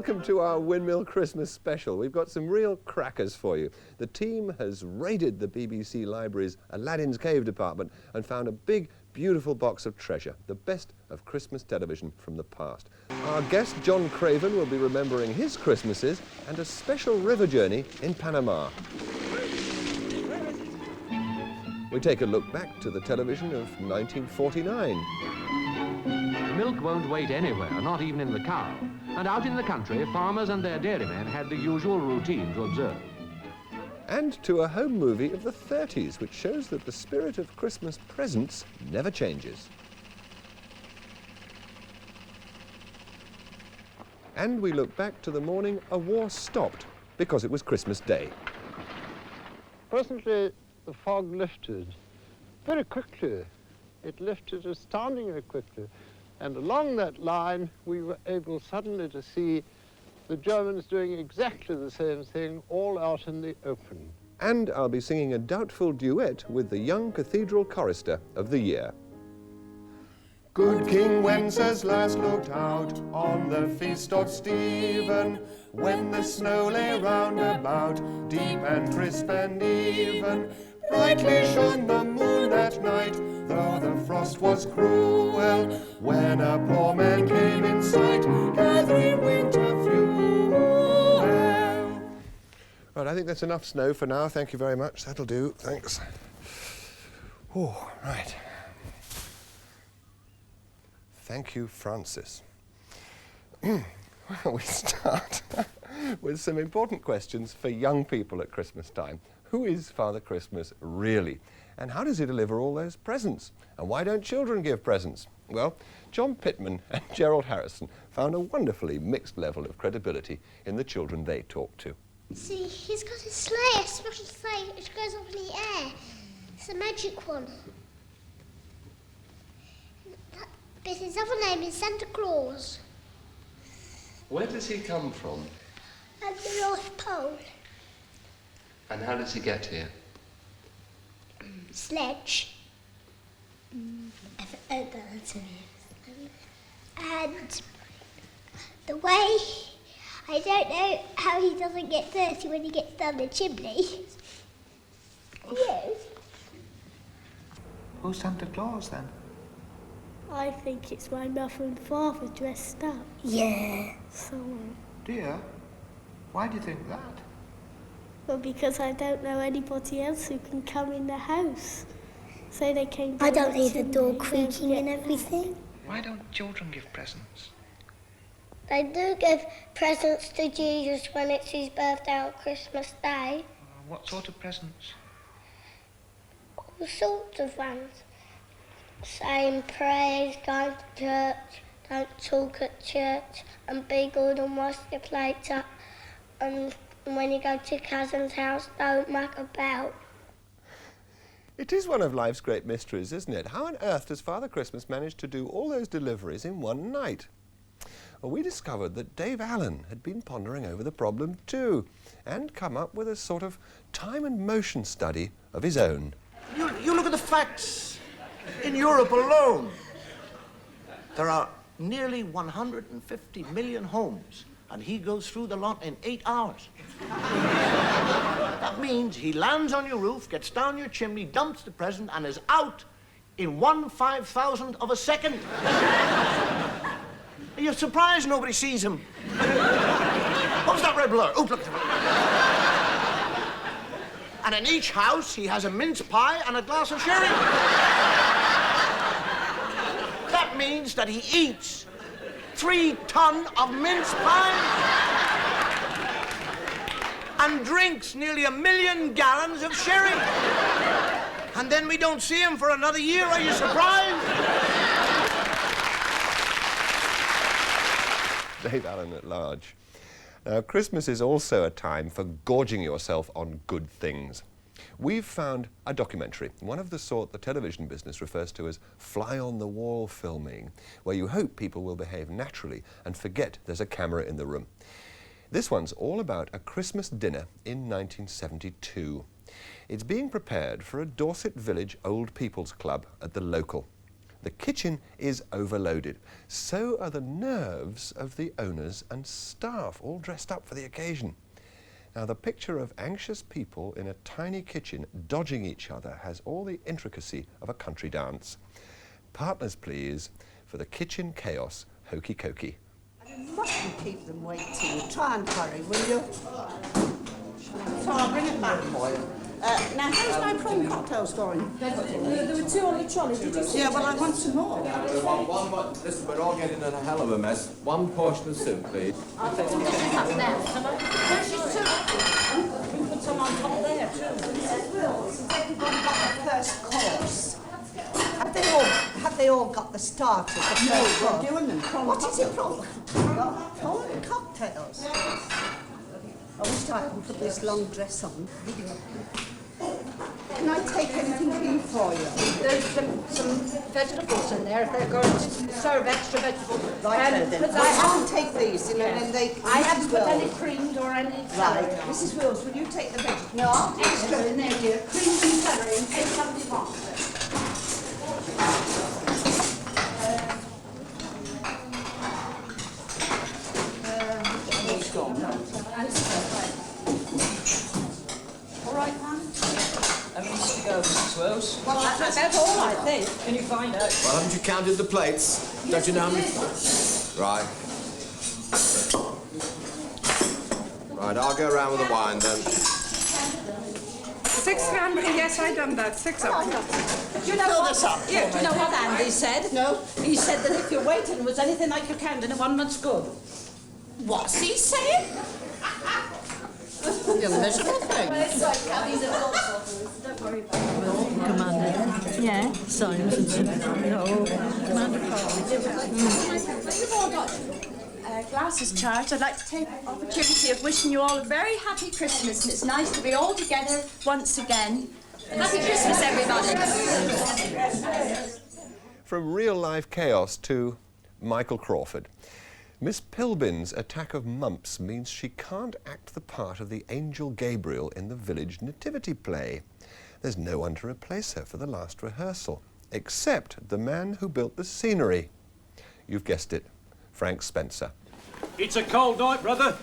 welcome to our Windmill Christmas special. We've got some real crackers for you. The team has raided the BBC Library's Aladdin's Cave department and found a big, beautiful box of treasure, the best of Christmas television from the past. Our guest, John Craven, will be remembering his Christmases and a special river journey in Panama. We take a look back to the television of 1949. Milk won't wait anywhere, not even in the cow. And out in the country, farmers and their dairymen had the usual routine to observe. And to a home movie of the 30s, which shows that the spirit of Christmas presents never changes. And we look back to the morning a war stopped, because it was Christmas Day. Presently, the fog lifted very quickly. It lifted astoundingly quickly. And along that line, we were able suddenly to see the Germans doing exactly the same thing, all out in the open. And I'll be singing a doubtful duet with the young cathedral chorister of the year. Good King Wenceslas last looked out on the feast of Stephen, when the snow lay round about, deep and crisp and even. Brightly shone the moon that night, though the frost was cruel, when a poor man came in sight, gathering winter fuel. Right, I think that's enough snow for now. Thank you very much. That'll do. Thanks. Oh, right. Thank you, Francis. Well, we start with some important questions for young people at Christmas time. Who is Father Christmas really? And how does he deliver all those presents? And why don't children give presents? Well, John Pittman and Gerald Harrison found a wonderfully mixed level of credibility in the children they talked to. See, he's got a sleigh, a special sleigh which goes up in the air. It's a magic one. But his other name is Santa Claus. Where does he come from? At the North Pole. And how does he get here? Sledge. And the way, I don't know how he doesn't get dirty when he gets down the chimney. Yes. Who's Santa Claus then? I think it's my mother and father dressed up. Yeah. So, Dear, why do you think that? well, because I don't know anybody else who can come in the house. So they came down I don't the hear the door chimney, creaking they'll and get everything. Why don't children give presents? They do give presents to Jesus when it's his birthday on Christmas Day. What sort of presents? All sorts of ones. Saying prayers, going to church, don't talk at church, and be good and wash your plates up. And when you go to cousin's house, don't muck about. It is one of life's great mysteries, isn't it? How on earth does Father Christmas manage to do all those deliveries in one night? Well, we discovered that Dave Allen had been pondering over the problem too, and come up with a sort of time and motion study of his own. You look at the facts. In Europe alone, there are nearly 150 million homes, and he goes through the lot in 8 hours. That means he lands on your roof, gets down your chimney, dumps the present, and is out in 1/5000th of a second. You're surprised nobody sees him. What was that red blur? Oh, look. And in each house, he has a mince pie and a glass of sherry. That means that he eats 3 tons of mince pie and drinks nearly 1 million gallons of sherry. And then we don't see him for another year. Are you surprised? Dave Allen at large. Now, Christmas is also a time for gorging yourself on good things. We've found a documentary, one of the sort the television business refers to as fly-on-the-wall filming, where you hope people will behave naturally and forget there's a camera in the room. This one's all about a Christmas dinner in 1972. It's being prepared for a Dorset Village Old People's Club at the local. The kitchen is overloaded. So are the nerves of the owners and staff, all dressed up for the occasion. Now, the picture of anxious people in a tiny kitchen dodging each other has all the intricacy of a country dance. Partners, please, for the kitchen chaos hokey cokey. You mustn't keep them waiting. Try and hurry, will you? So I'll bring it back for you. Now, how's my prawn cocktails going? There were 2 on the trolley, did you see? Yeah, well, I want some more. Listen, we're all getting in a hell of a mess. 1 portion of soup, please. I'll take some up now. Where's your soup? You put some on top there, too. Mrs. Wills, has everybody got the first course? Have they all got the starters? No, we're doing them. What is it, prawn cocktails? I wish I could put this long dress on. Can I take anything in for you? There's some vegetables in there if they're going to serve extra vegetables. Right, then. Because I haven't take these, and then they... I haven't put any creams or any celery. Right. Mrs. Wills, will you take the vegetables? No, I'll take extra in there, dear. Creams and celery in case somebody wants it. All right, man? Everything's to go, Mrs. Wills. Well, that's about all, I think. Can you find out? Well, haven't you counted the plates? Don't you know how many? Right. Right, I'll go around with the wine then. 6 cranberry, yes, I done that. 6 of them. Do you know what? Yeah, do you know what Andy said? No. He said that if your waiting was anything like your candle, it wasn't much good. What's he saying? You're miserable thing. Don't worry about it. Commander. Yeah, Simon. No, Commander You've all got glasses charged. I'd like to take the opportunity of wishing you all a very happy Christmas, and it's nice to be all together once again. Happy Christmas, everybody. From real-life chaos to Michael Crawford. Miss Pilbin's attack of mumps means she can't act the part of the angel Gabriel in the village nativity play. There's no one to replace her for the last rehearsal, except the man who built the scenery. You've guessed it, Frank Spencer. It's a cold night, brother.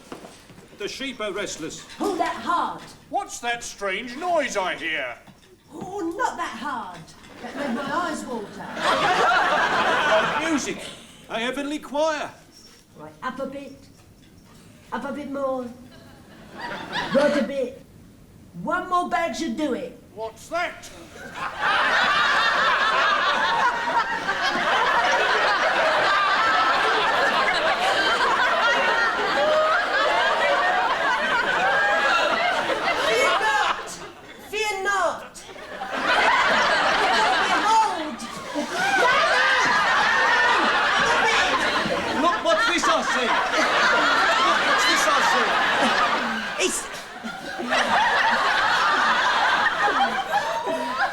The sheep are restless. Pull that hard. What's that strange noise I hear? Oh, not that hard. That made my eyes water. Music. A heavenly choir. Right, up a bit. Up a bit more. Right a bit. 1 more bag should do it. What's that? Fear not. Look, what's this I see? Look, what's this I see?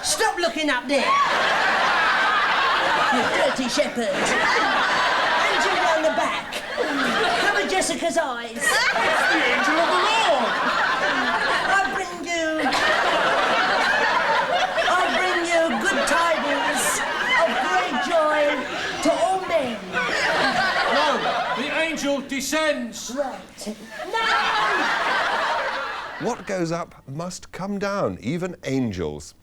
Stop looking up there. You dirty shepherd. Angel round the back. Cover Jessica's eyes. It's the angel of the Lord. I bring you good tidings of great joy to all men. No, the angel descends. Right. No! What goes up must come down, even angels.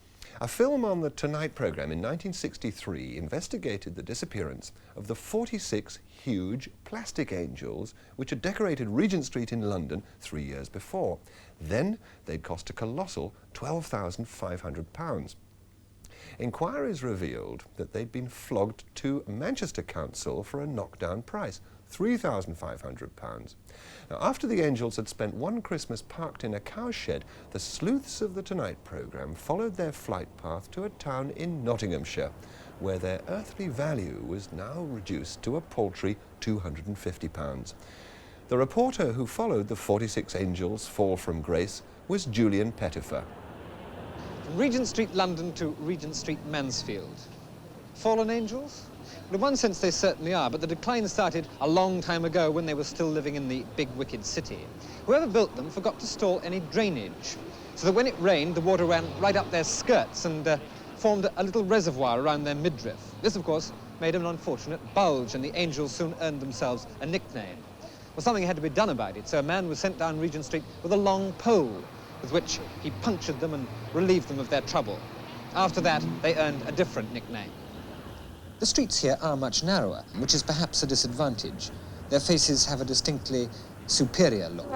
A film on the Tonight programme in 1963 investigated the disappearance of the 46 huge plastic angels which had decorated Regent Street in London 3 years before. Then they'd cost a colossal £12,500. Inquiries revealed that they'd been flogged to Manchester Council for a knockdown price, £3,500. Now, after the angels had spent one Christmas parked in a cowshed, the sleuths of the Tonight programme followed their flight path to a town in Nottinghamshire, where their earthly value was now reduced to a paltry £250. The reporter who followed the 46 angels' fall from grace was Julian Pettifer. From Regent Street, London to Regent Street, Mansfield. Fallen angels? In one sense, they certainly are, but the decline started a long time ago when they were still living in the big, wicked city. Whoever built them forgot to install any drainage, so that when it rained, the water ran right up their skirts and formed a little reservoir around their midriff. This, of course, made an unfortunate bulge, and the angels soon earned themselves a nickname. Well, something had to be done about it, so a man was sent down Regent Street with a long pole, with which he punctured them and relieved them of their trouble. After that, they earned a different nickname. The streets here are much narrower, which is perhaps a disadvantage. Their faces have a distinctly superior look.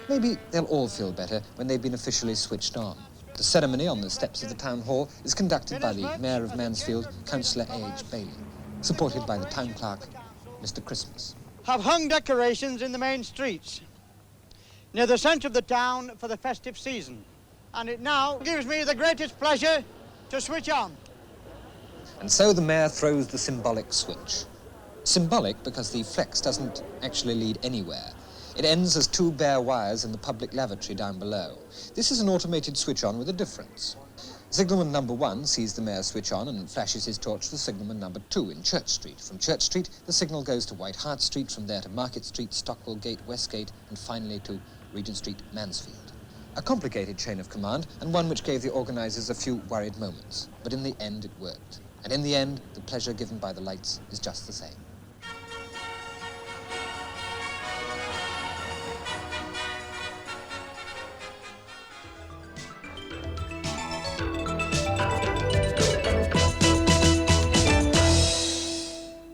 Maybe they'll all feel better when they've been officially switched on. The ceremony on the steps of the town hall is conducted by the Mayor of Mansfield, Councillor A.H. Bailey, supported by the town clerk, Mr. Christmas. Have hung decorations in the main streets near the centre of the town for the festive season. And it now gives me the greatest pleasure to switch on. And so the mayor throws the symbolic switch. Symbolic because the flex doesn't actually lead anywhere. It ends as two bare wires in the public lavatory down below. This is an automated switch on with a difference. Signalman number 1 sees the mayor switch on and flashes his torch to signalman number 2 in Church Street. From Church Street, the signal goes to White Hart Street, from there to Market Street, Stockwell Gate, Westgate, and finally to Regent Street, Mansfield. A complicated chain of command, and one which gave the organisers a few worried moments. But in the end, it worked. And in the end, the pleasure given by the lights is just the same.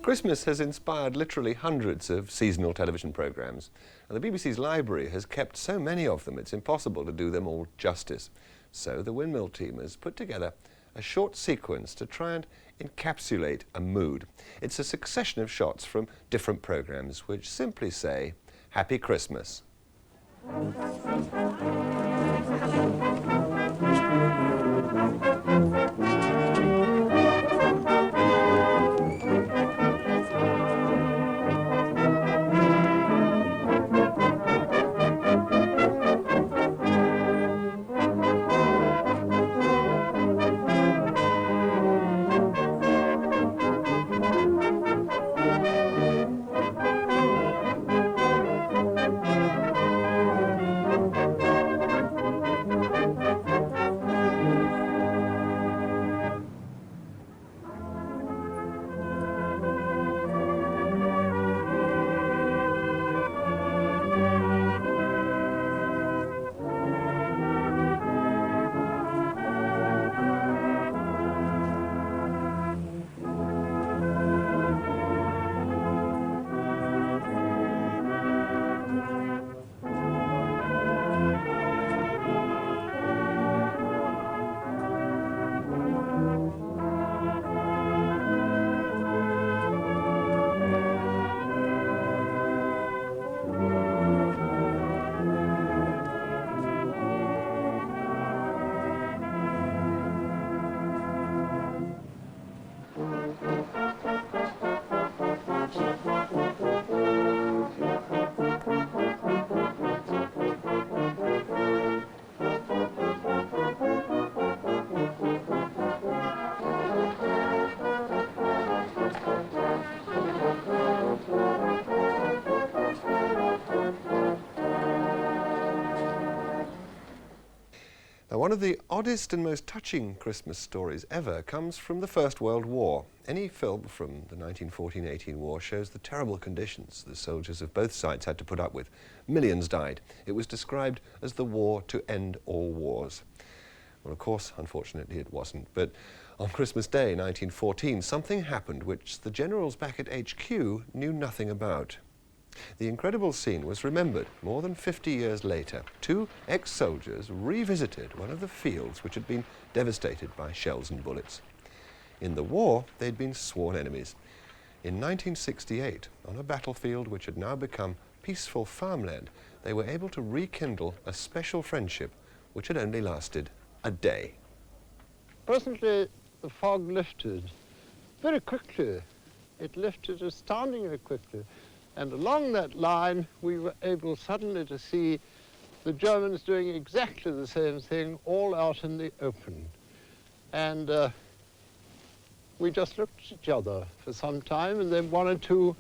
Christmas has inspired literally hundreds of seasonal television programmes, and the BBC's library has kept so many of them it's impossible to do them all justice. So the Windmill team has put together a short sequence to try and encapsulate a mood. It's a succession of shots from different programmes which simply say, Happy Christmas. Now, one of the oddest and most touching Christmas stories ever comes from the First World War. Any film from the 1914-18 war shows the terrible conditions the soldiers of both sides had to put up with. Millions died. It was described as the war to end all wars. Well, of course, unfortunately, it wasn't. But on Christmas Day, 1914, something happened which the generals back at HQ knew nothing about. The incredible scene was remembered more than 50 years later. Two ex-soldiers revisited one of the fields which had been devastated by shells and bullets. In the war, they'd been sworn enemies. In 1968, on a battlefield which had now become peaceful farmland, they were able to rekindle a special friendship which had only lasted a day. Presently, the fog lifted very quickly. It lifted astoundingly quickly. And along that line, we were able suddenly to see the Germans doing exactly the same thing, all out in the open. And we just looked at each other for some time, and then one or two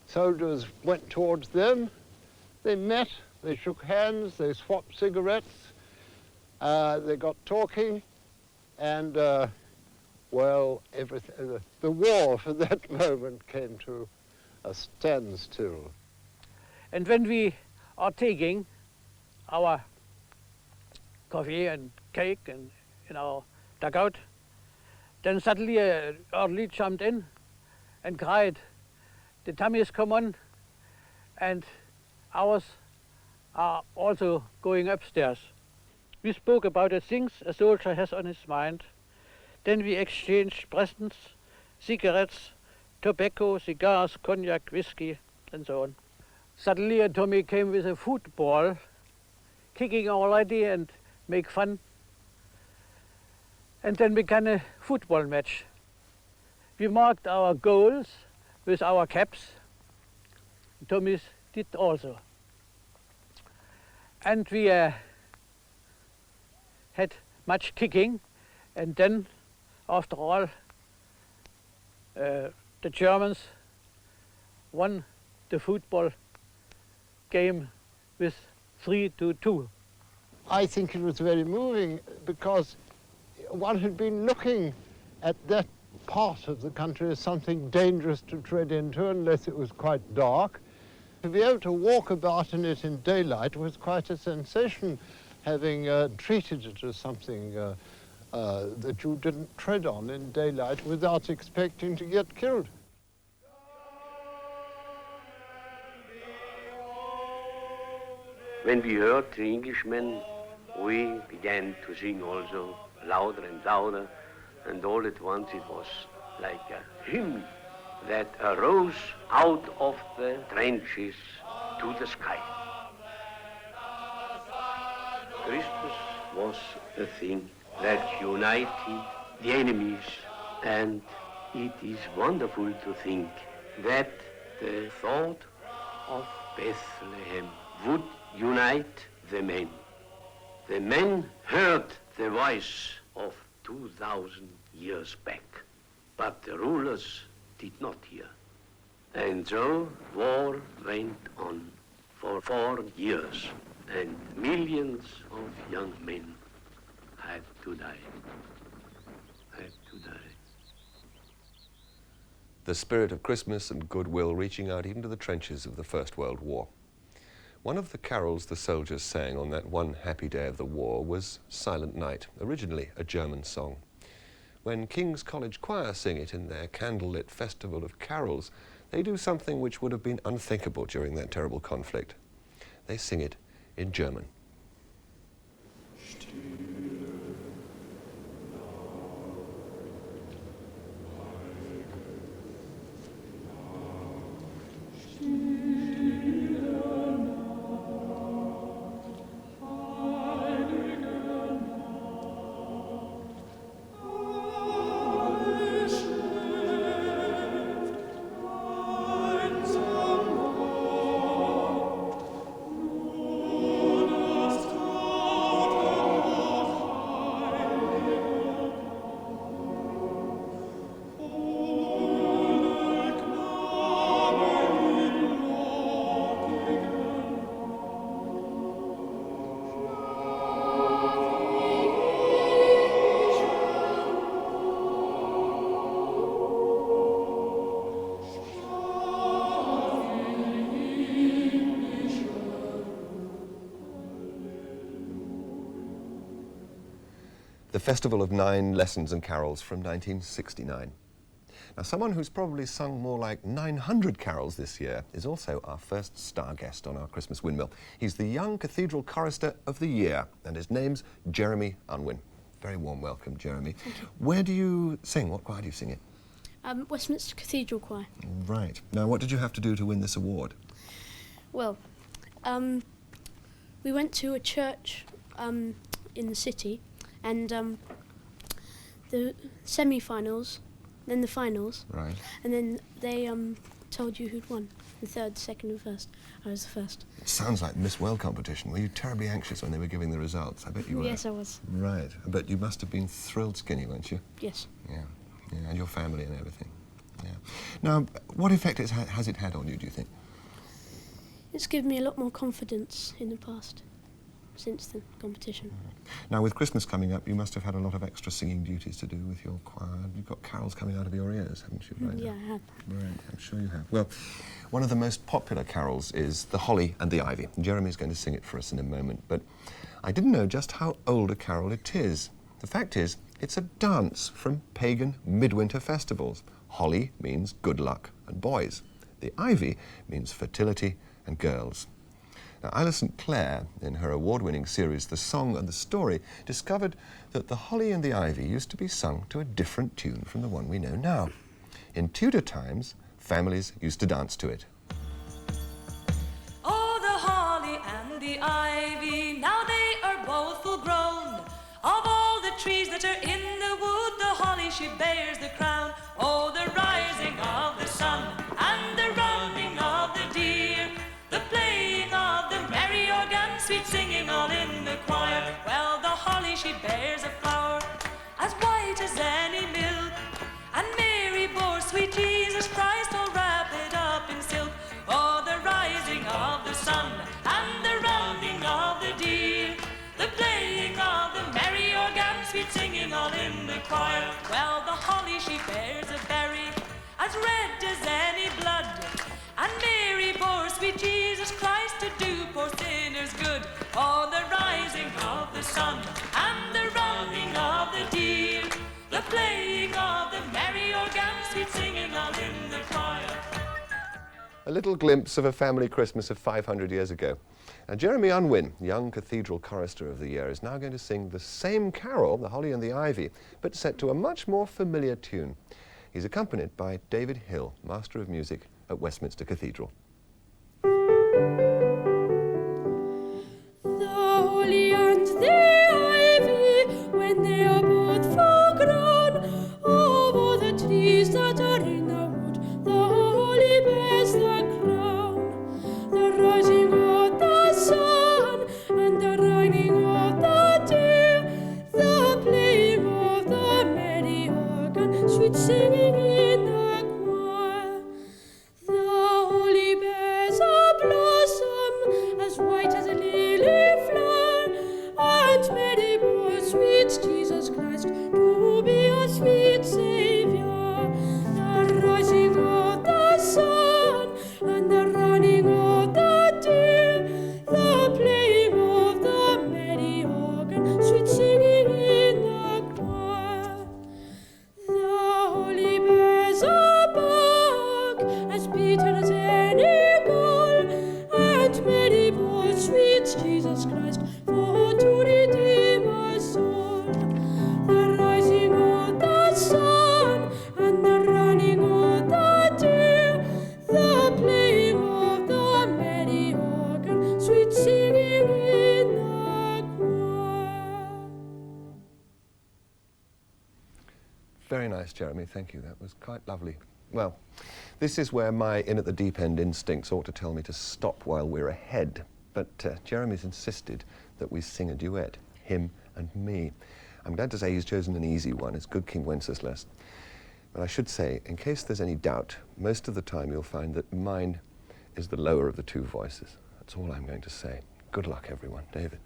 soldiers went towards them, They met, they shook hands, they swapped cigarettes, they got talking, and, well, everything, the war for that moment came to a standstill. And when we are taking our coffee and cake and in our dugout, then suddenly Early jumped in and cried, "The tummies come on, and ours are also going upstairs." We spoke about the things a soldier has on his mind. Then we exchanged presents, cigarettes, tobacco, cigars, cognac, whiskey, and so on. Suddenly Tommy came with a football, kicking already and make fun. And then began a football match. We marked our goals with our caps. Tommy's did also. And we had much kicking, and then, after all, the Germans won the football game with 3-2. I think it was very moving because one had been looking at that part of the country as something dangerous to tread into unless it was quite dark. To be able to walk about in it in daylight was quite a sensation, having treated it as something that you didn't tread on in daylight without expecting to get killed. When we heard the Englishmen, we began to sing also louder and louder, and all at once it was like a hymn that arose out of the trenches to the sky. Christmas was a thing that united the enemies, and it is wonderful to think that the thought of Bethlehem would unite the men. The men heard the voice of 2,000 years back, but the rulers did not hear. And so war went on for 4 years, and millions of young men had to die. The spirit of Christmas and goodwill reaching out even to the trenches of the First World War. One of the carols the soldiers sang on that one happy day of the war was Silent Night, originally a German song. When King's College Choir sing it in their candlelit festival of carols, they do something which would have been unthinkable during that terrible conflict. They sing it in German. The Festival of 9 Lessons and Carols from 1969. Now, someone who's probably sung more like 900 carols this year is also our first star guest on our Christmas Windmill. He's the Young Cathedral Chorister of the Year, and his name's Jeremy Unwin. Very warm welcome, Jeremy. Thank you. Where do you sing? What choir do you sing in? Westminster Cathedral Choir. Right. Now, what did you have to do to win this award? Well, we went to a church in the city, and the semi-finals, then the finals, right, and then they told you who'd won, the third, second and first. I was the first. It sounds like Miss World competition. Were you terribly anxious when they were giving the results? I bet you were. Yes, I was. Right. But you must have been thrilled skinny, weren't you? Yes. Yeah. Yeah, and your family and everything. Yeah. Now, what effect has it had on you, do you think? It's given me a lot more confidence in the past, since the competition. Now, with Christmas coming up, you must have had a lot of extra singing duties to do with your choir. You've got carols coming out of your ears, haven't you? Right Yeah, now? I have. Right, I'm sure you have. Well, one of the most popular carols is The Holly and the Ivy. Jeremy's going to sing it for us in a moment, but I didn't know just how old a carol it is. The fact is, it's a dance from pagan midwinter festivals. Holly means good luck and boys. The ivy means fertility and girls. Now, Isla St. Clair, in her award-winning series The Song and the Story, discovered that The Holly and the Ivy used to be sung to a different tune from the one we know now. In Tudor times, families used to dance to it. Oh, the holly and the ivy, now they are both full grown. Of all the trees that are in the wood, the holly she bears the crown. Oh, the rising of the sun and the running of the deer, the playing of the merry organ, sweet singing all in the choir. Well, the holly she bears a flower as white as any milk, and Mary bore sweet Jesus Christ all wrapped up in silk. Oh, the rising of the sun and the running of the deer, the playing of the merry organ, sweet singing all in the choir. Well, the holly she bears a berry as red as any blood, and Mary bore sweet Jesus Christ to do poor sinners good. Oh, the rising of the sun and the running of the deer, the playing of the merry organ, sweet singing all in the choir. A little glimpse of a family Christmas of 500 years ago. Now, Jeremy Unwin, young cathedral chorister of the year, is now going to sing the same carol, The Holly and the Ivy, but set to a much more familiar tune. He's accompanied by David Hill, Master of Music at Westminster Cathedral. The holly and the ivy, when they are both full grown, of all the trees that are in the wood, the holly bears the crown. The rising of the sun and the running of the deer, the playing of the merry organ, sweet singing in the choir. The holly bears a blossom as white as a lily flower, and Mary bore sweet Jesus Christ to be a sweet Saviour. The rising of the sun and the running of the deer, the playing of the merry organ, sweet singing in the choir. The holly bears a bough as bitter as any gall, and Mary bore sweet Jesus Christ for to redeem us all. The rising of the sun and the running of the deer, the playing of the merry organ, sweet singing in the choir. Very nice, Jeremy, thank you. That was quite lovely. Well, this is where my in-at-the-deep-end instincts ought to tell me to stop while we're ahead. But Jeremy's insisted that we sing a duet, him and me. I'm glad to say he's chosen an easy one. It's Good King Wenceslas. But I should say, in case there's any doubt, most of the time you'll find that mine is the lower of the two voices. That's all I'm going to say. Good luck, everyone. David.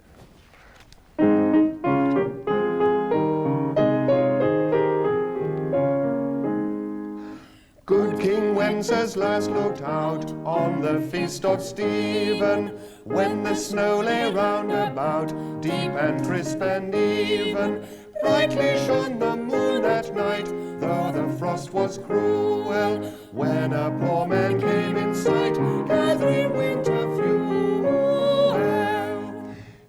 Good King Wenceslas looked out on the feast of Stephen, when the snow lay round about, deep and crisp and even. Brightly shone the moon that night, though the frost was cruel, when a poor man came in sight, gathering winter fuel.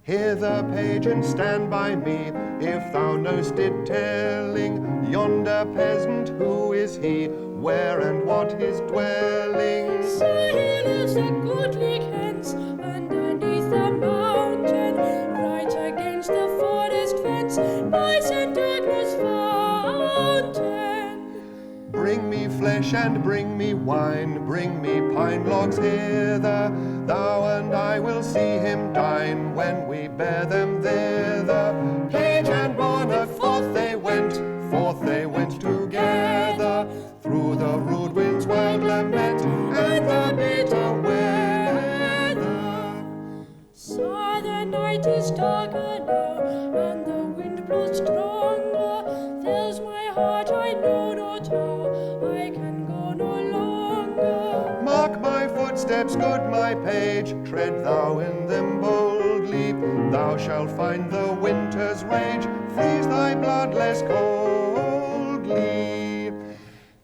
Hear the page and stand by me, if thou know'st it telling, yonder peasant, who is he? Where and what his dwelling? So he lives at goodly Kent, underneath the mountain, right against the forest fence, by St. Agnes' fountain. Bring me flesh and bring me wine, bring me pine logs hither, thou and I will see him dine, when we bear them thither. Page and bonnet, forth they went together, through the rude wind's wild lament, and the bitter weather. it is darker now, and the wind blows stronger. There's my heart, I know not how I can go no longer. Mark my footsteps, good my page, tread thou in them boldly. Thou shalt find the winter's rage, freeze thy blood less coldly.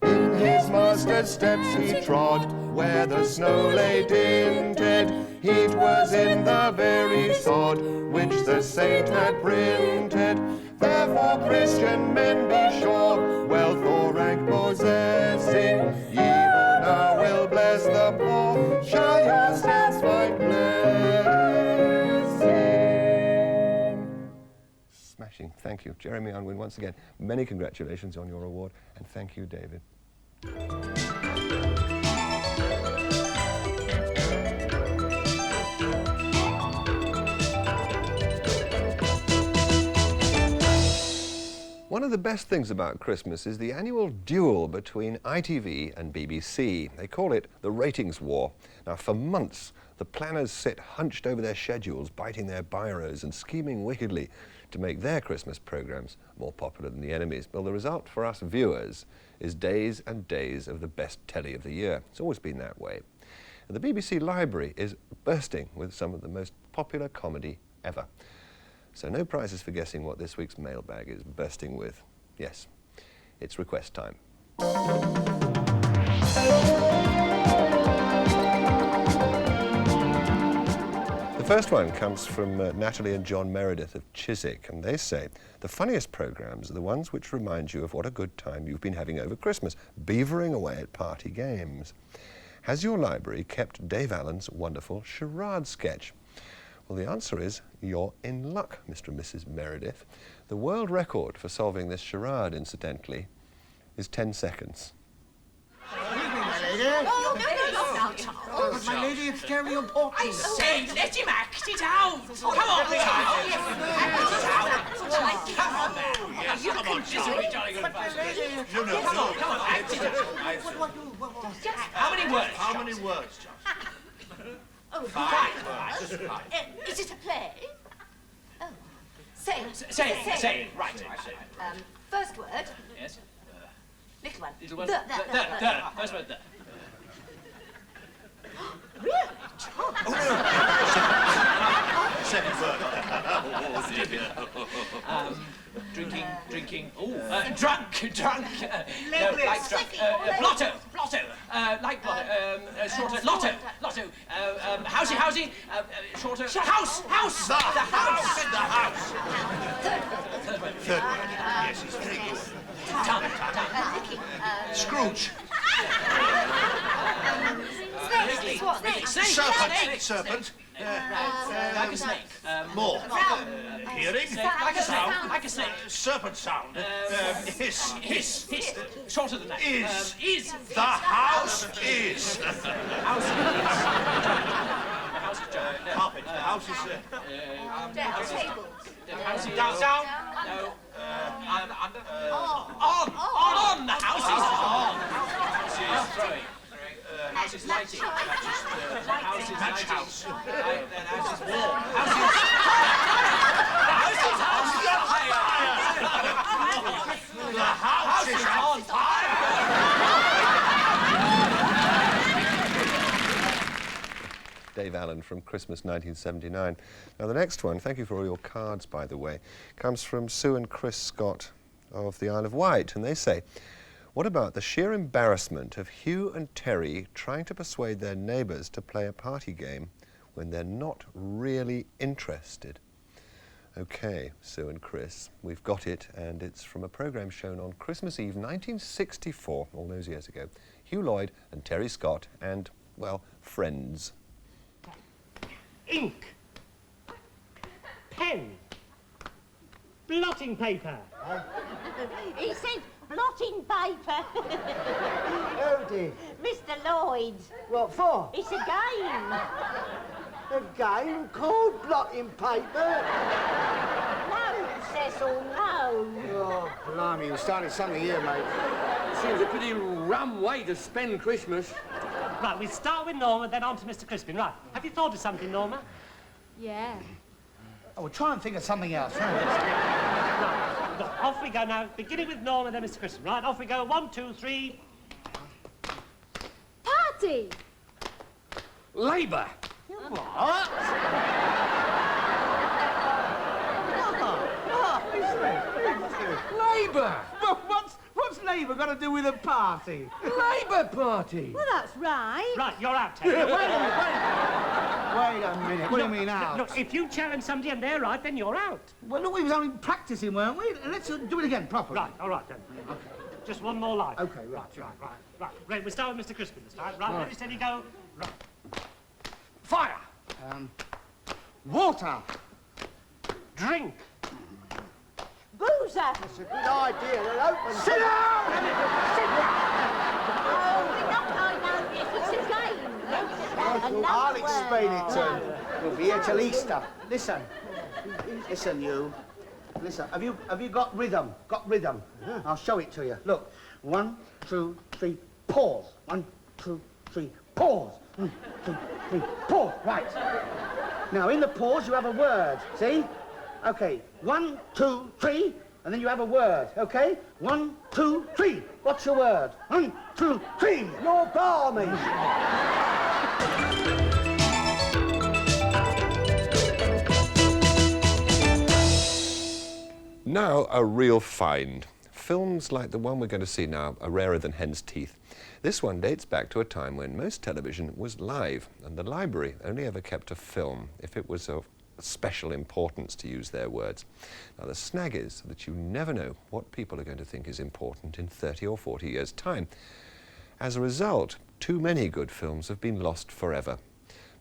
In his master's steps he trod, where the snow lay dinted. Heat was in the very sod, which the saint had printed. Therefore, Christian men, be sure, wealth or rank possessing, ye who now will bless the poor, shall your steps find blessing. Smashing. Thank you. Jeremy Unwin, once again, many congratulations on your award, and thank you, David. One of the best things about Christmas is the annual duel between ITV and BBC. They call it the ratings war. Now, for months, the planners sit hunched over their schedules, biting their biros and scheming wickedly to make their Christmas programmes more popular than the enemy's. Well, the result for us viewers is days and days of the best telly of the year. It's always been that way. And the BBC library is bursting with some of the most popular comedy ever. So no prizes for guessing what this week's mailbag is bursting with. Yes, it's request time. The first one comes from Natalie and John Meredith of Chiswick, and they say, the funniest programmes are the ones which remind you of what a good time you've been having over Christmas, beavering away at party games. Has your library kept Dave Allen's wonderful charade sketch? Well, the answer is, you're in luck, Mr. and Mrs. Meredith. The world record for solving this charade, incidentally, is 10 seconds. Oh, no, Charles. My lady, it's very important. I say, let him act it out. Come on, Charles. Act it out. Come on, man. Yes, You come can on, do Charles. it, jolly good. No, Come on, act it out. How many words, How many words, Charles? Oh, Five. Is it a play? Oh. Say it. Say it. Right. First word. Yes. Little one. Little one. The. First word, the. Really? Charles? Second word. Drinking. Oh, drunk. No, like drunk. Blotto. Like blotto. Shorter. Lotto. Housey. Shorter. House. The house. Third word. Yes, he's very good. Tongue. Scrooge. Snake. Serpent. Like a snake. More. Sound. Hearing. Like a sound. Like a snake. Serpent sound. Hiss. Shorter than that. Is. The house is. House is carpet. The house is. Table. Down. No. Under. On. The house is on. House is throwing. House is lighting. House is match house. Then house is warm. House is fire. The house is on fire. Dave Allen from Christmas 1979. Now the next one, thank you for all your cards by the way, comes from Sue and Chris Scott of the Isle of Wight, and they say, what about the sheer embarrassment of Hugh and Terry trying to persuade their neighbours to play a party game when they're not really interested? Okay, Sue and Chris, we've got it, and it's from a programme shown on Christmas Eve 1964, all those years ago. Hugh Lloyd and Terry Scott and, well, friends. Ink, pen, blotting paper. He said blotting paper. Oh dear. Mr. Lloyd. What for? It's a game. A game called blotting paper? No, Cecil, no. Oh, blimey, you started something here, mate. Seems a pretty rum way to spend Christmas. Right, we start with Norma, then on to Mr. Crispin. Right, have you thought of something, Norma? Yeah. Oh, we'll try and think of something else. Right, look, off we go now, beginning with Norm and then Mr. Christian. Right, off we go. 1, 2, 3. Party! Labour. What? Labour! Well, what's Labour got to do with a party? Labour Party! Well, that's right. Right, you're out, Ted. Yeah, wait a minute. What do you mean out? Look, if you challenge somebody and they're right, then you're out. Well, look, we was only practising, weren't we? Let's do it again, properly. Right, all right, then. Okay. Just one more line. Okay, right. Right, we'll start with Mr. Crispin this time. Right, ready, steady, go. Right. Fire! Water! Drink! Boozer! It's a good idea. They'll open... Sit down! It's a game. I'll explain it to you. We'll be here till Easter. Listen, you. Listen, have you got rhythm? Got rhythm? I'll show it to you. Look, 1, 2, 3, pause. 1, 2, 3, pause. 1, 2, 3, pause. Right. Now, in the pause, you have a word. See? Okay. 1, 2, 3, and then you have a word. Okay? 1, 2, 3. What's your word? 1, 2, 3. You're balmy. Now, a real find. Films like the one we're going to see now are rarer than hen's teeth. This one dates back to a time when most television was live, and the library only ever kept a film if it was of special importance, to use their words. Now, the snag is that you never know what people are going to think is important in 30 or 40 years' time. As a result, too many good films have been lost forever.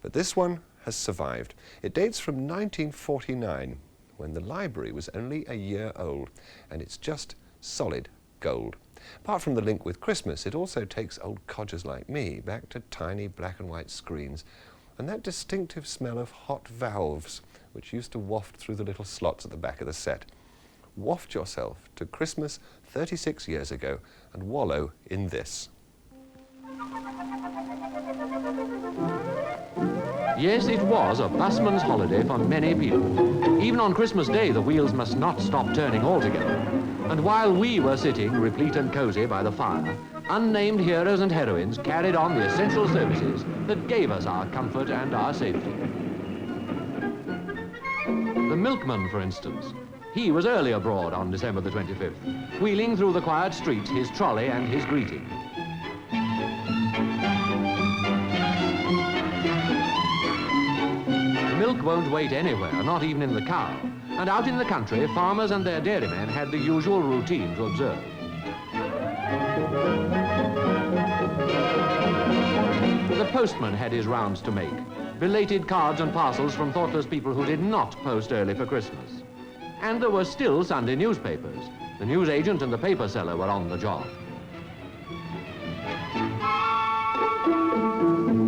But this one has survived. It dates from 1949, when the library was only a year old, and it's just solid gold. Apart from the link with Christmas, it also takes old codgers like me back to tiny black and white screens and that distinctive smell of hot valves which used to waft through the little slots at the back of the set. Waft yourself to Christmas 36 years ago and wallow in this. Yes, it was a busman's holiday for many people. Even on Christmas Day, the wheels must not stop turning altogether. And while we were sitting, replete and cosy by the fire, unnamed heroes and heroines carried on the essential services that gave us our comfort and our safety. The milkman, for instance, he was early abroad on December the 25th, wheeling through the quiet streets his trolley and his greeting. Milk won't wait anywhere, not even in the cow. And out in the country, farmers and their dairymen had the usual routine to observe. The postman had his rounds to make. Belated cards and parcels from thoughtless people who did not post early for Christmas. And there were still Sunday newspapers. The newsagent and the paper seller were on the job.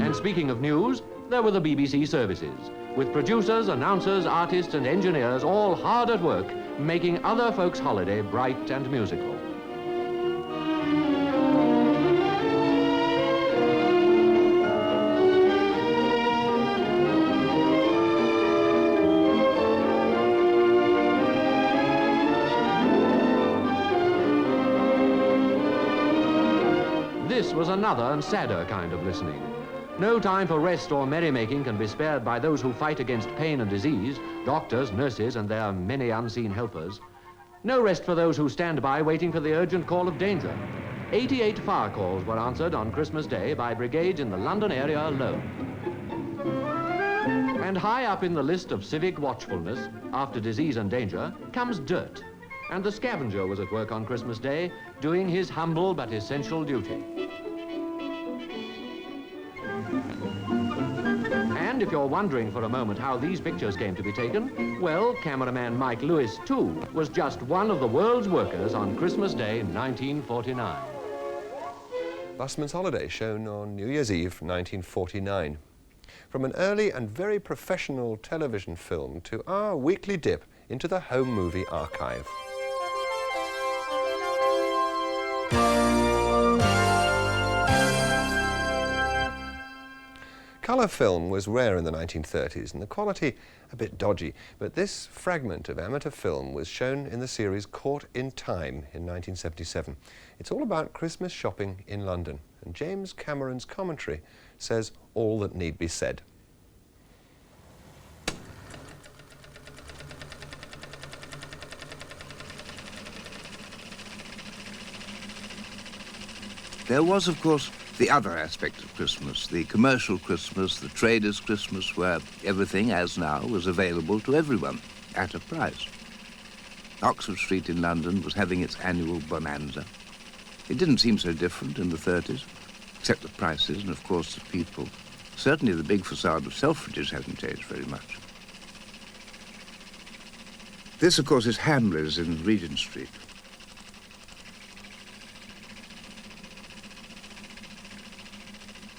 And speaking of news, there were the BBC services, with producers, announcers, artists and engineers all hard at work, making other folks' holiday bright and musical. This was another and sadder kind of listening. No time for rest or merrymaking can be spared by those who fight against pain and disease, doctors, nurses, and their many unseen helpers. No rest for those who stand by waiting for the urgent call of danger. 88 fire calls were answered on Christmas Day by brigades in the London area alone. And high up in the list of civic watchfulness, after disease and danger, comes dirt. And the scavenger was at work on Christmas Day, doing his humble but essential duty. And if you're wondering for a moment how these pictures came to be taken, well, cameraman Mike Lewis, too, was just one of the world's workers on Christmas Day 1949. Busman's Holiday, shown on New Year's Eve 1949. From an early and very professional television film to our weekly dip into the home movie archive. Colour film was rare in the 1930s and the quality a bit dodgy, but this fragment of amateur film was shown in the series Caught in Time in 1977. It's all about Christmas shopping in London, and James Cameron's commentary says all that need be said. There was, of course, the other aspect of Christmas, the commercial Christmas, the traders' Christmas, where everything, as now, was available to everyone at a price. Oxford Street in London was having its annual bonanza. It didn't seem so different in the 30s, except the prices and, of course, the people. Certainly the big facade of Selfridges hasn't changed very much. This, of course, is Hamleys in Regent Street.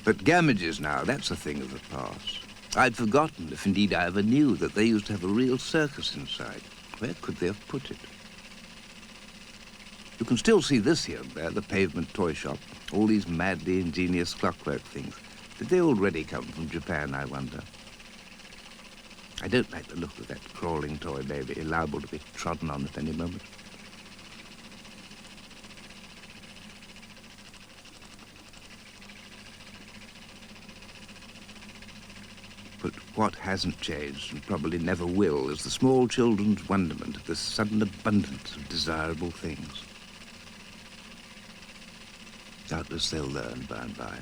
But Gamages now, that's a thing of the past. I'd forgotten, if indeed I ever knew, that they used to have a real circus inside. Where could they have put it? You can still see this here and there, the pavement toy shop, all these madly ingenious clockwork things. Did they already come from Japan, I wonder? I don't like the look of that crawling toy baby, liable to be trodden on at any moment. But what hasn't changed, and probably never will, is the small children's wonderment at this sudden abundance of desirable things. Doubtless they'll learn by and by.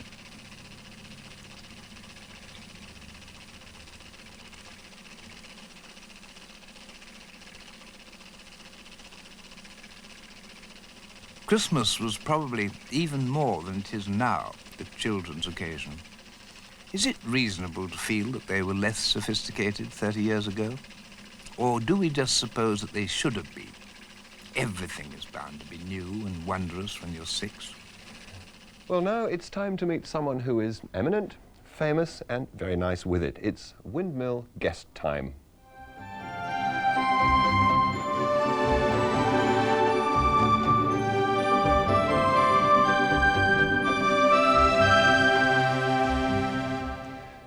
Christmas was probably even more than it is now the children's occasion. Is it reasonable to feel that they were less sophisticated 30 years ago? Or do we just suppose that they should have been? Everything is bound to be new and wondrous when you're 6. Well, now it's time to meet someone who is eminent, famous, and very nice with it. It's Windmill Guest Time.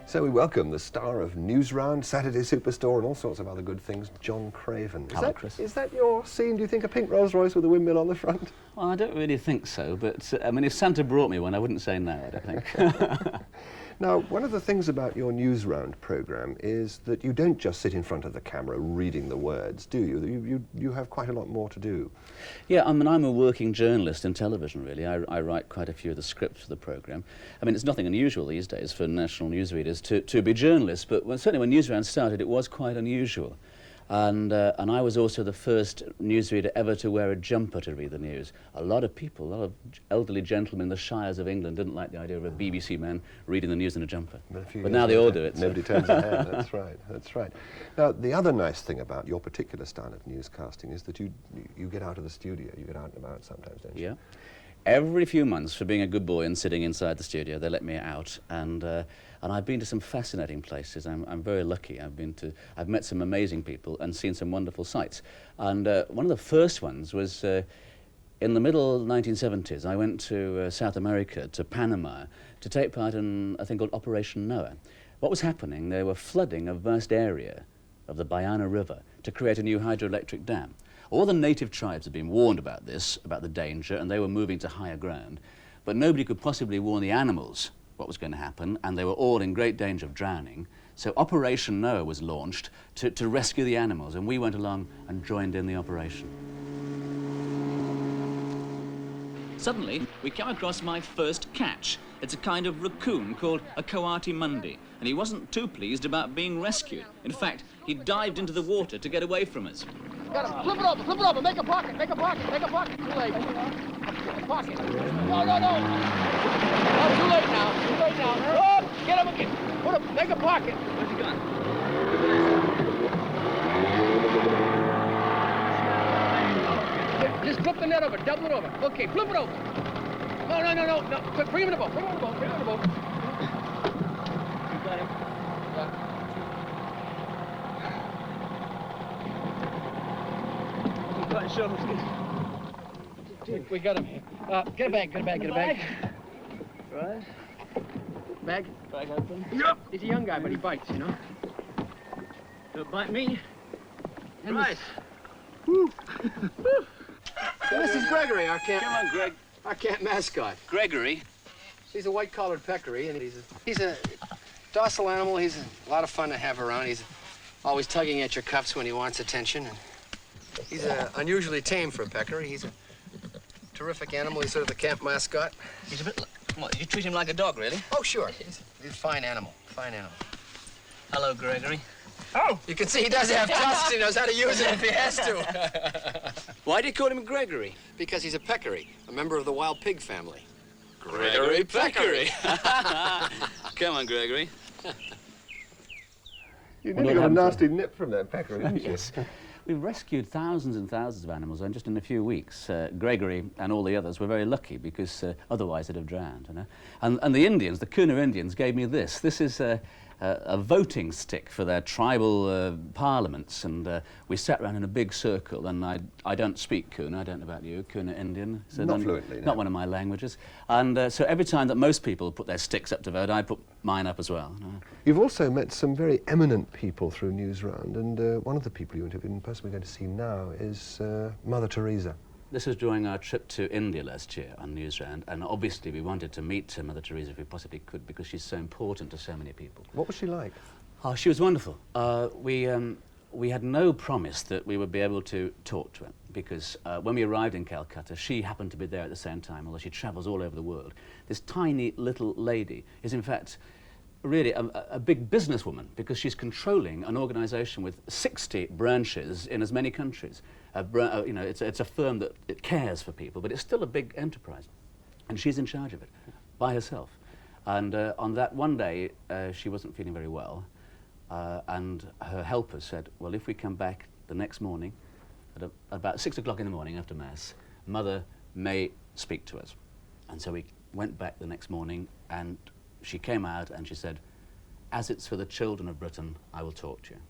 So we welcome the star of Newsround, Saturday Superstore, and all sorts of other good things, John Craven. Hello, Chris. Is that your scene, do you think, a pink Rolls Royce with a windmill on the front? Well, I don't really think so, but, I mean, if Santa brought me one, I wouldn't say no, I don't think. Now, one of the things about your Newsround programme is that you don't just sit in front of the camera reading the words, do you? You have quite a lot more to do. Yeah, I mean, I'm a working journalist in television, really. I write quite a few of the scripts for the programme. I mean, it's nothing unusual these days for national newsreaders to be journalists, but certainly when Newsround started, it was quite unusual. And I was also the first newsreader ever to wear a jumper to read the news. A lot of people, a lot of elderly gentlemen in the shires of England didn't like the idea of a BBC man reading the news in a jumper. But now they all do it. Nobody turns their head, that's right, that's right. Now, the other nice thing about your particular style of newscasting is that you get out of the studio, you get out and about sometimes, don't you? Yeah. Every few months, for being a good boy and sitting inside the studio, they let me out, and I've been to some fascinating places. I'm very lucky. I've met some amazing people and seen some wonderful sights. And one of the first ones was in the middle 1970s. I went to South America, to Panama, to take part in a thing called Operation Noah. What was happening? They were flooding a vast area of the Bayana River to create a new hydroelectric dam. All the native tribes had been warned about this, about the danger, and they were moving to higher ground. But nobody could possibly warn the animals what was going to happen, and they were all in great danger of drowning. So Operation Noah was launched to rescue the animals, and we went along and joined in the operation. Suddenly, we came across my first catch. It's a kind of raccoon called a coati-mundi, and he wasn't too pleased about being rescued. In fact, he dived into the water to get away from us. Got him. Flip it over, make a pocket, make a pocket, make a pocket. Too late. Pocket. No. Oh, too late now. Oh, get him again. Put him, make a pocket. Where's he gone? Just flip the net over, double it over. Okay, flip it over. No. Quick, bring him in the boat. You got him. Yeah. We got him here. Get a bag. Right. Bag. bag open? Yep. He's a young guy, but he bites, you know. Don't bite me. Right. Woo. So this is Gregory, our camp. Come on, Greg. Our camp mascot. Gregory? He's a white-collared peccary, and he's a docile animal. He's a lot of fun to have around. He's always tugging at your cuffs when he wants attention. And he's unusually tame for a peccary. He's a terrific animal. He's sort of the camp mascot. He's a bit... What, you treat him like a dog, really? Oh, sure. He's a fine animal. Fine animal. Hello, Gregory. Oh! You can see he does have tusks. He knows how to use them if he has to. Why do you call him Gregory? Because he's a peccary, a member of the wild pig family. Gregory Peccary. Come on, Gregory. You nearly got a nasty nip from that peccary, didn't you? Yes. We've rescued thousands and thousands of animals, and just in a few weeks, Gregory and all the others were very lucky because otherwise they'd have drowned, you know. And the Indians, the Kuna Indians, gave me this. This is a voting stick for their tribal parliaments, and we sat around in a big circle, and I don't speak Kuna, I don't know about you, Kuna Indian. So not fluently, no. Not one of my languages. And so every time that most people put their sticks up to vote, I put mine up as well. You've also met some very eminent people through Newsround, and one of the people you interviewed, and the person we're going to see now, is Mother Teresa. This was during our trip to India last year on Newsround, and obviously we wanted to meet Mother Teresa if we possibly could, because she's so important to so many people. What was she like? Oh, she was wonderful. We had no promise that we would be able to talk to her, because when we arrived in Calcutta, she happened to be there at the same time, although she travels all over the world. This tiny little lady is, in fact, really a big businesswoman, because she's controlling an organisation with 60 branches in as many countries. You know, it's a firm that it cares for people, but it's still a big enterprise, and she's in charge of it by herself. And on that one day, she wasn't feeling very well, and her helper said, well, if we come back the next morning, at about 6 o'clock in the morning after Mass, Mother may speak to us. And so we went back the next morning, and she came out and she said, as it's for the children of Britain, I will talk to you.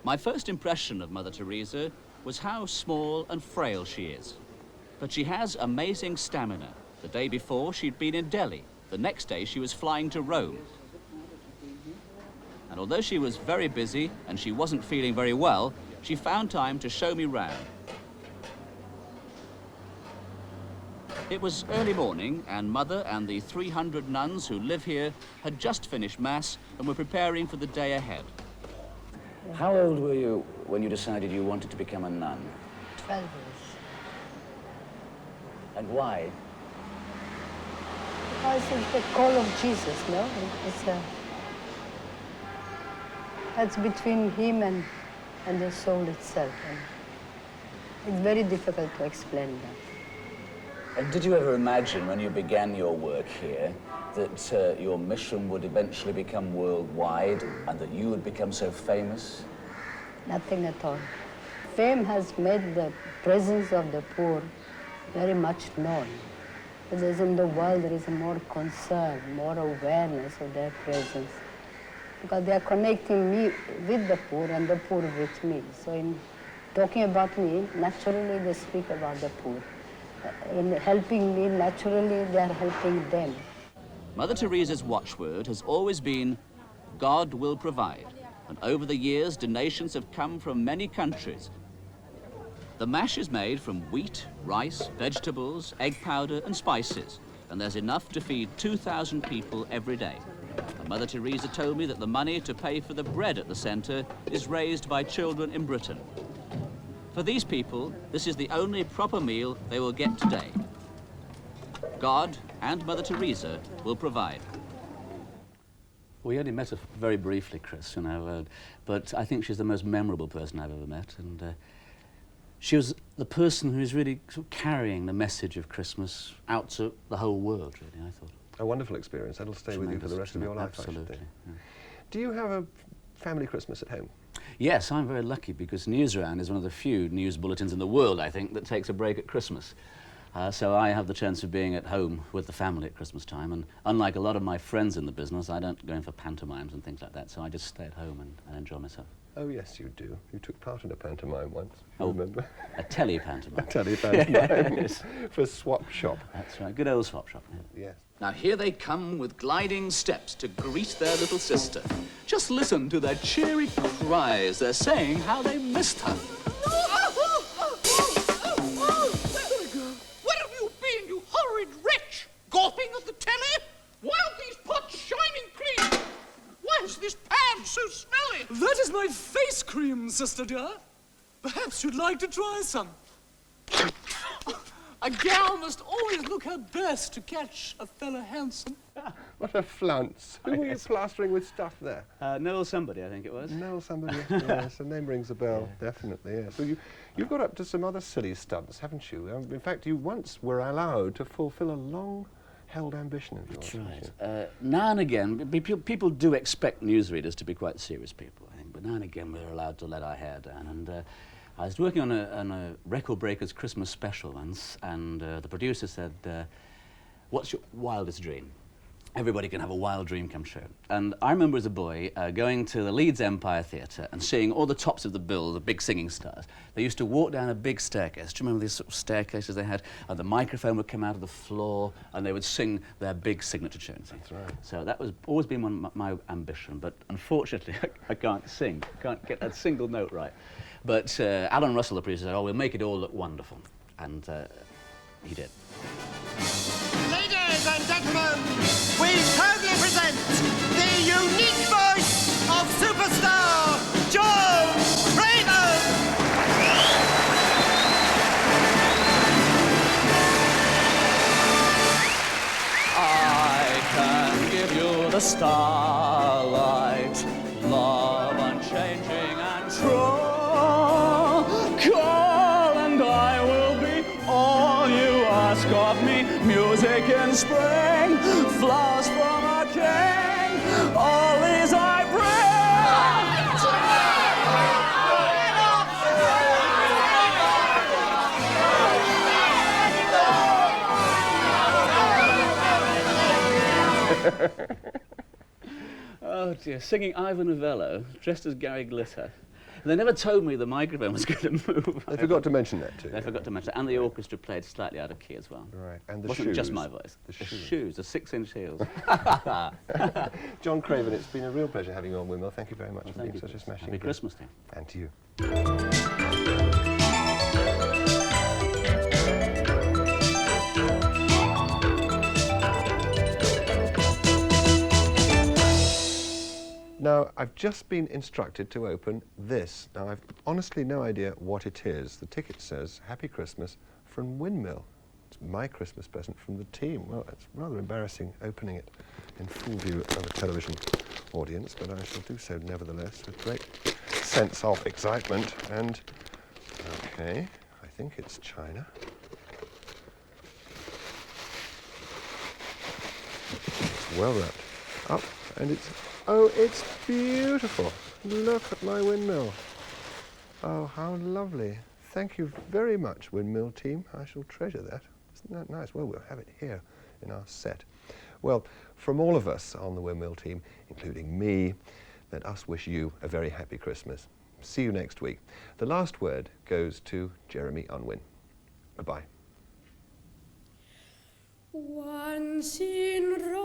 My first impression of Mother Teresa was how small and frail she is. But she has amazing stamina. The day before, she'd been in Delhi. The next day, she was flying to Rome. And although she was very busy and she wasn't feeling very well, she found time to show me round. It was early morning, and Mother and the 300 nuns who live here had just finished Mass and were preparing for the day ahead. How old were you when you decided you wanted to become a nun? 12 years. And why? Because it's the call of Jesus, no? That's between him and the soul itself. And it's very difficult to explain that. And did you ever imagine when you began your work here that your mission would eventually become worldwide and that you would become so famous? Nothing at all. Fame has made the presence of the poor very much known. Because in the world there is more concern, more awareness of their presence. Because they are connecting me with the poor and the poor with me. So in talking about me, naturally they speak about the poor. In helping me, naturally they are helping them. Mother Teresa's watchword has always been, God will provide. And over the years, donations have come from many countries. The mash is made from wheat, rice, vegetables, egg powder and spices, and there's enough to feed 2,000 people every day. And Mother Teresa told me that the money to pay for the bread at the centre is raised by children in Britain. For these people, this is the only proper meal they will get today. God and Mother Teresa will provide. We only met her very briefly, Chris, you know, but I think she's the most memorable person I've ever met, and she was the person who is really sort of carrying the message of Christmas out to the whole world, really, I thought. A wonderful experience. That'll stay with you for the rest of your life, absolutely. Yeah. Do you have a family Christmas at home? Yes, I'm very lucky because Newsround is one of the few news bulletins in the world, I think, that takes a break at Christmas. So I have the chance of being at home with the family at Christmas time, and unlike a lot of my friends in the business, I don't go in for pantomimes and things like that, so I just stay at home and enjoy myself. Oh, yes, you do. You took part in a pantomime once, remember? A telly-pantomime. A telly-pantomime, Yes. For Swap Shop. That's right, good old Swap Shop. Yes. Now here they come with gliding steps to greet their little sister. Just listen to their cheery cries. They're saying how they missed her. Where have you been, you horrid wretch? Gawping at the telly? Why aren't these pots shining clean? Why is this pan so smelly? That is my face cream, sister dear. Perhaps you'd like to try some. A gal must always look her best to catch a fella handsome. What a flounce. Who were you plastering with stuff there? Noel somebody, I think it was. Noel somebody, yes, the name rings a bell, definitely, yes. So you've got up to some other silly stunts, haven't you? In fact, you once were allowed to fulfill a long-held ambition of yours. That's right. Now and again, people do expect newsreaders to be quite serious people, I think, but now and again we're allowed to let our hair down. And I was working on a Record Breakers Christmas special once, and the producer said, what's your wildest dream? Everybody can have a wild dream come true. And I remember as a boy going to the Leeds Empire Theatre and seeing all the tops of the bill, the big singing stars. They used to walk down a big staircase. Do you remember these sort of staircases they had? And the microphone would come out of the floor and they would sing their big signature tunes. That's right. So that was always been my ambition, but unfortunately I can't sing. Can't get a single note right. But Alan Russell, the producer, said, oh, we'll make it all look wonderful. And he did. Ladies and gentlemen, we proudly present the unique voice of superstar John Craven! I can give you the starlight, love unchanging and true. Call and I will be all you ask of me. Music in spring, flowers from a king, all these I bring. Oh dear, singing Ivor Novello, dressed as Gary Glitter. They never told me the microphone was going to move. They forgot to mention that too. They forgot to mention it, and the orchestra played slightly out of key as well. Right, and the Wasn't shoes. just my voice. The shoes, the 6-inch heels. John Craven, it's been a real pleasure having you on Windmill. Thank you very much for thank being you, such a Chris. smashing Happy guest. Christmas to you. And to you. Now, I've just been instructed to open this. Now, I've honestly no idea what it is. The ticket says, Happy Christmas from Windmill. It's my Christmas present from the team. Well, it's rather embarrassing opening it in full view of a television audience, but I shall do so nevertheless with great sense of excitement. And, okay, I think it's China. It's well wrapped up, and it's... Oh, it's beautiful. Look at my windmill. Oh, how lovely. Thank you very much, Windmill team. I shall treasure that. Isn't that nice? Well, we'll have it here in our set. Well, from all of us on the Windmill team, including me, let us wish you a very happy Christmas. See you next week. The last word goes to Jeremy Unwin. Goodbye. Once in Rome.